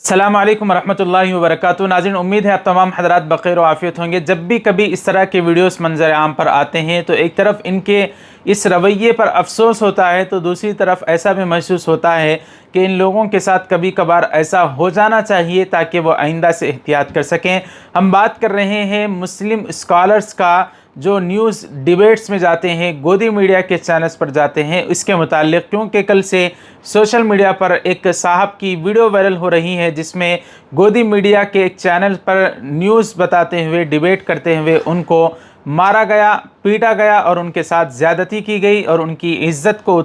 अस्सलाम वालेकुम रहमतुल्लाहि व बरकातुहू। नाज़रीन, उम्मीद है आप तमाम हज़रात बख़ैर व आफ़ियत होंगे। जब भी कभी इस तरह के वीडियोस मंज़र आम पर आते हैं तो एक तरफ इनके इस रवैये पर अफसोस होता है, तो दूसरी तरफ ऐसा भी महसूस होता है कि इन लोगों के साथ कभी कभार ऐसा हो जाना चाहिए ताकि वो आइंदा से एहतियात कर सकें। हम बात कर रहे हैं मुस्लिम स्कॉलर्स का जो न्यूज़ डिबेट्स में जाते हैं, गोदी मीडिया के चैनल्स पर जाते हैं, इसके मुतालिक, क्योंकि कल से सोशल मीडिया पर एक साहब की वीडियो वायरल हो रही है जिसमें गोदी मीडिया के एक चैनल पर न्यूज़ बताते हुए, डिबेट करते हुए उनको मारा गया, पीटा गया और उनके साथ ज़्यादती की गई और उनकी इज़्ज़त को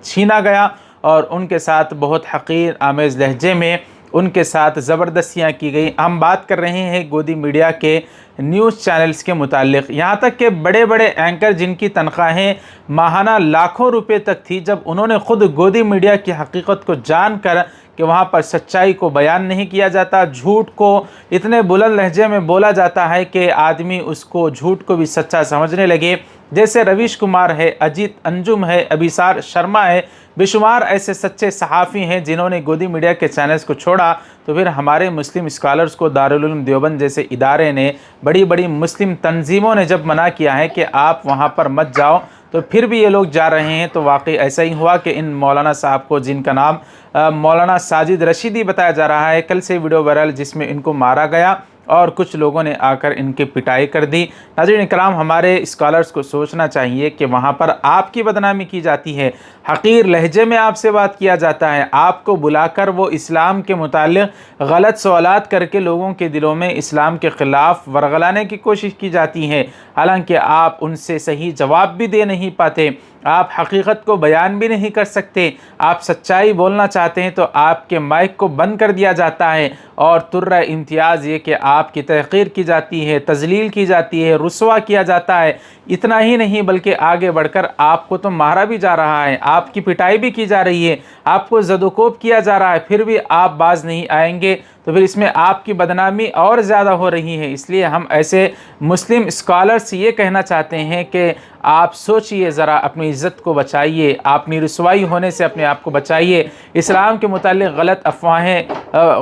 छीना गया और उनके साथ बहुत हक़ीर आमेज़ लहजे में उनके साथ ज़बरदस्तियाँ की गई। हम बात कर रहे हैं गोदी मीडिया के न्यूज़ चैनल्स के मुतालिक। यहाँ तक कि बड़े बड़े एंकर जिनकी तनख्वाहें माहाना लाखों रुपए तक थी, जब उन्होंने ख़ुद गोदी मीडिया की हकीकत को जानकर कि वहाँ पर सच्चाई को बयान नहीं किया जाता, झूठ को इतने बुलंद लहजे में बोला जाता है कि आदमी उसको झूठ को भी सच्चा समझने लगे। जैसे रवीश कुमार है, अजीत अंजुम है, अभिसार शर्मा है, बेशुमार ऐसे सच्चे सहाफ़ी हैं जिन्होंने गोदी मीडिया के चैनल्स को छोड़ा। तो फिर हमारे मुस्लिम स्कॉलर्स को दारुल उलूम देवबंद जैसे इदारे ने, बड़ी बड़ी मुस्लिम तंजीमों ने जब मना किया है कि आप वहाँ पर मत जाओ, तो फिर भी ये लोग जा रहे हैं। तो वाकई ऐसा ही हुआ कि इन मौलाना साहब को, जिनका नाम मौलाना साजिद रशीदी बताया जा रहा है, कल से वीडियो वायरल जिसमें इनको मारा गया और कुछ लोगों ने आकर इनकी पिटाई कर दी। नाज़रीन इकराम, हमारे स्कॉलर्स को सोचना चाहिए कि वहाँ पर आपकी बदनामी की जाती है, हक़ीर लहजे में आपसे बात किया जाता है, आपको बुलाकर वो इस्लाम के मुताल्लिक़ गलत सवालात करके लोगों के दिलों में इस्लाम के ख़िलाफ़ वरगलाने की कोशिश की जाती है, हालांकि आप उनसे सही जवाब भी दे नहीं पाते, आप हकीकत को बयान भी नहीं कर सकते। आप सच्चाई बोलना चाहते हैं तो आपके माइक को बंद कर दिया जाता है और तुर्रा इम्तियाज़ ये कि आपकी तहक़ीर की जाती है, तज़लील की जाती है, रुसवा किया जाता है। इतना ही नहीं बल्कि आगे बढ़कर आपको तो मारा भी जा रहा है, आपकी पिटाई भी की जा रही है, आपको ज़दोकोब किया जा रहा है, फिर भी आप बाज नहीं आएंगे। तो फिर इसमें आपकी बदनामी और ज़्यादा हो रही है। इसलिए हम ऐसे मुस्लिम स्कॉलर्स ये कहना चाहते हैं कि आप सोचिए ज़रा, अपनी इज़्ज़त को बचाइए, अपनी रुसवाई होने से अपने आप को बचाइए, इस्लाम के मुताल्लिक़ गलत अफवाहें,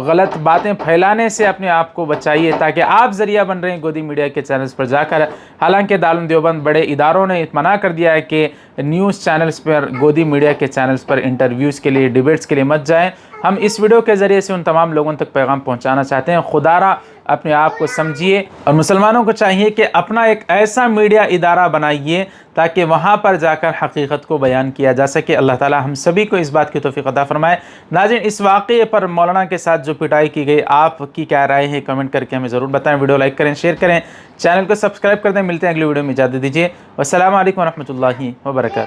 गलत बातें फैलाने से अपने आप को बचाइए, ताकि आप ज़रिया बन रहे हैं गोदी मीडिया के चैनल्स पर जाकर। हालांकि दारुल देवबंद बड़े इदारों ने मना कर दिया है कि न्यूज़ चैनल्स पर, गोदी मीडिया के चैनल्स पर इंटरव्यूज़ के लिए, डिबेट्स के लिए मत जाएँ। हम इस वीडियो के ज़रिए से उन तमाम लोगों तक पैगाम पहुंचाना चाहते हैं, खुदारा अपने आप को समझिए और मुसलमानों को चाहिए कि अपना एक ऐसा मीडिया इदारा बनाइए ताकि वहाँ पर जाकर हकीकत को बयान किया जा सके। अल्लाह ताला हम सभी को इस बात की तौफीक अता फरमाए। नाज़रीन, इस वाक़े पर मौलाना के साथ जो पिटाई की गई, आपकी क्या राय है कमेंट करके हमें ज़रूर बताएं। वीडियो लाइक करें, शेयर करें, चैनल को सब्सक्राइब कर दें। मिलते हैं अगली वीडियो में, इजाज़त दीजिए। वस्सलामु अलैकुम व रहमतुल्लाहि व बरकातुहू।